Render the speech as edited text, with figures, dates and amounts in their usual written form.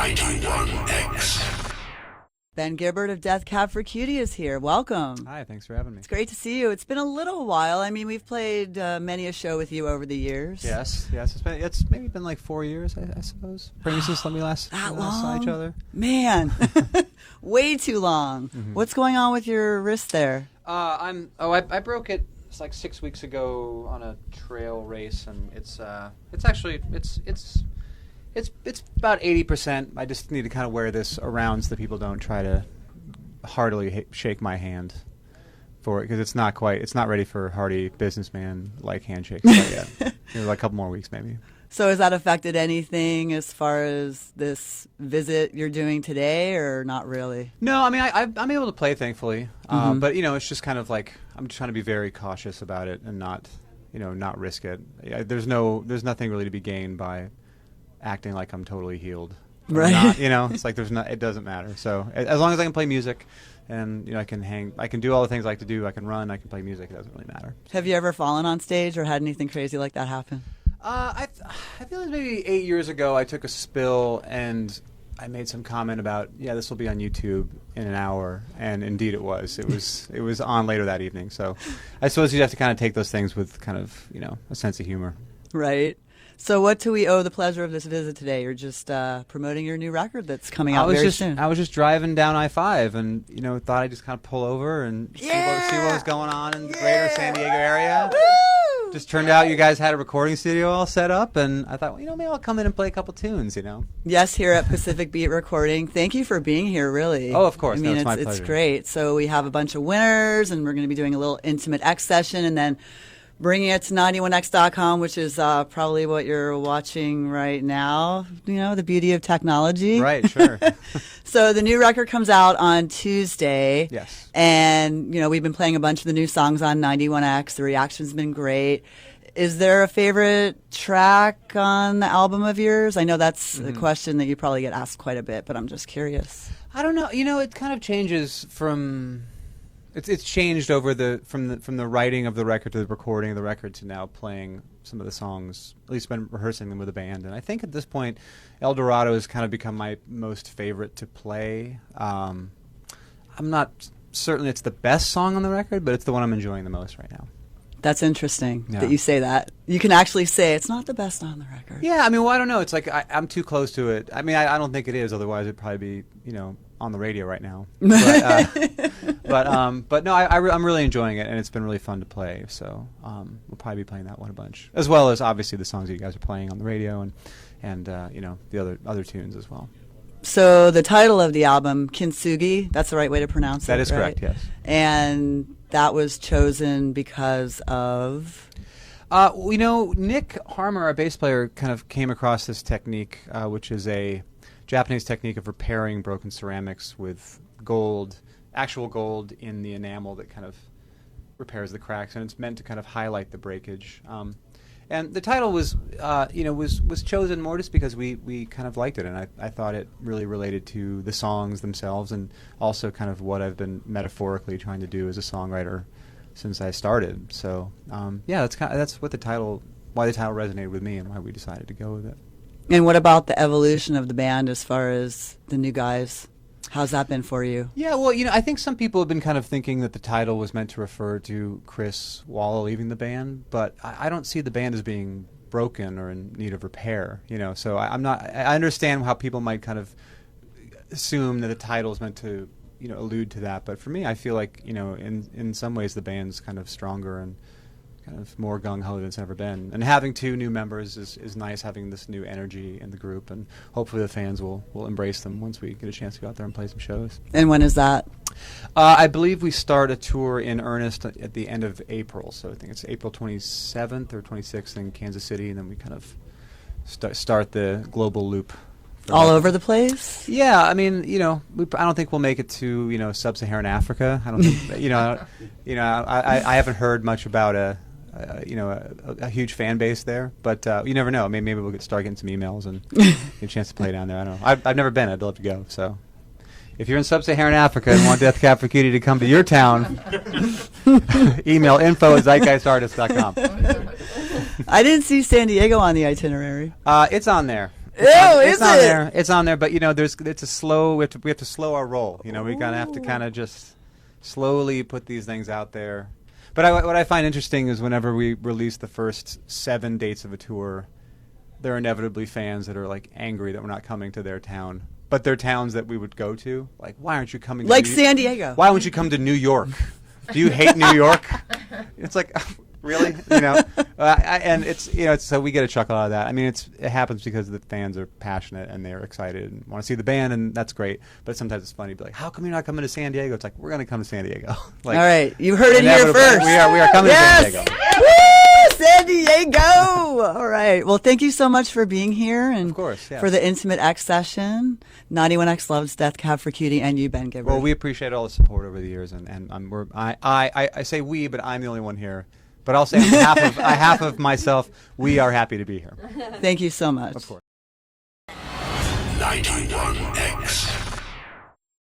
91X. Ben Gibbard of Death Cab for Cutie is here. Welcome. Hi, thanks for having me. It's great to see you. It's been a little while. I mean, we've played many a show with you over the years. Yes. It's maybe been like 4 years, I suppose. Maybe since we last saw each other. Man, way too long. Mm-hmm. What's going on with your wrist there? I broke it. It's like 6 weeks ago on a trail race, and it's about 80%. I just need to kind of wear this around so that people don't try to heartily shake my hand for it, because it's not ready for hearty businessman like handshakes yet. Like a couple more weeks maybe. So has that affected anything as far as this visit you're doing today, or not really? No, I mean I'm able to play, thankfully, but it's just kind of like I'm just trying to be very cautious about it and not risk it. There's nothing really to be gained by acting like I'm totally healed, right? Not, it's like it doesn't matter. So as long as I can play music, and I can do all the things I like to do. I can run, I can play music. It doesn't really matter. Have you ever fallen on stage or had anything crazy like that happen? I feel like maybe 8 years ago I took a spill and I made some comment about, this will be on YouTube in an hour, and indeed it was. It was on later that evening. So I suppose you have to kind of take those things with kind of a sense of humor. Right. So what do we owe the pleasure of this visit today? You're just promoting your new record that's coming out very soon. I was just driving down I-5 and, thought I'd just kind of pull over and see what was going on in the greater San Diego area. Woo! Just turned out you guys had a recording studio all set up, and I thought, maybe I'll come in and play a couple tunes, Yes, here at Pacific Beat Recording. Thank you for being here, really. Oh, of course. I mean, it's my pleasure. It's great. So we have a bunch of winners, and we're going to be doing a little Intimate X session, and then bringing it to 91x.com, which is probably what you're watching right now, the beauty of technology. Right, sure. So the new record comes out on Tuesday. Yes. And, we've been playing a bunch of the new songs on 91x. The reaction's been great. Is there a favorite track on the album of yours? I know that's a question that you probably get asked quite a bit, but I'm just curious. I don't know. It kind of changes from... It's changed over from the writing of the record to the recording of the record to now playing some of the songs. At least been rehearsing them with a band, and I think at this point, El Dorado has kind of become my most favorite to play. I'm not certain it's the best song on the record, but it's the one I'm enjoying the most right now. That's interesting that you say that. You can actually say it's not the best on the record. Yeah, I mean, I don't know. It's like I'm too close to it. I mean, I don't think it is. Otherwise, it'd probably be on the radio right now. But no, I'm really enjoying it, and it's been really fun to play. So we'll probably be playing that one a bunch, as well as obviously the songs that you guys are playing on the radio, and the other tunes as well. So the title of the album, Kintsugi, that's the right way to pronounce it. That is right? correct. Yes. And that was chosen because of. Nick Harmer, our bass player, kind of came across this technique, which is a Japanese technique of repairing broken ceramics with actual gold in the enamel that kind of repairs the cracks, and it's meant to kind of highlight the breakage. And the title was chosen more just because we kind of liked it, and I thought it really related to the songs themselves, and also kind of what I've been metaphorically trying to do as a songwriter since I started. So that's what why the title resonated with me, and why we decided to go with it. And what about the evolution of the band as far as the new guys? How's that been for you? Yeah, well, I think some people have been kind of thinking that the title was meant to refer to Chris Walla leaving the band, but I don't see the band as being broken or in need of repair, So I'm not. I understand how people might kind of assume that the title is meant to, allude to that, but for me, I feel like, in some ways the band's kind of stronger and kind of more gung-ho than it's ever been. And having two new members is nice, having this new energy in the group, and hopefully the fans will embrace them once we get a chance to go out there and play some shows. And when is that? I believe we start a tour in earnest at the end of April, so I think it's April 27th or 26th in Kansas City, and then we kind of start the global loop. All over the place? Yeah, I mean, I don't think we'll make it to, sub-Saharan Africa. I don't think, I haven't heard much about a huge fan base there, but you never know. Maybe we'll start getting some emails and get a chance to play down there. I don't know. I've never been. I'd love to go. So if you're in sub-Saharan Africa and want Death Cab for Cutie to come to your town, email info@zeitgeistartist.com. I didn't see San Diego on the itinerary. It's on there. It's on there. It's on there, but it's a slow. We have to slow our roll. We gotta have to kind of just slowly put these things out there. But what I find interesting is whenever we release the first 7 dates of a tour, there are inevitably fans that are like angry that we're not coming to their town. But they're towns that we would go to. Like, why aren't you coming to San Diego. Why won't you come to New York? Do you hate New York? It's like, really? And it's so we get a chuckle out of that. I mean, it happens because the fans are passionate and they're excited and want to see the band, and that's great. But sometimes it's funny to be like, how come you're not coming to San Diego? It's like, we're going to come to San Diego. All right. You heard it here first. We are coming to San Diego. Woo! San Diego! All right. Well, thank you so much for being here and of course, yes. for the Intimate X session. 91X loves Death Cab for Cutie, and you, Ben Gibbard. Well, we appreciate all the support over the years, and I say we, but I'm the only one here. But I'll say on behalf of myself, we are happy to be here. Thank you so much. Of course. 91X.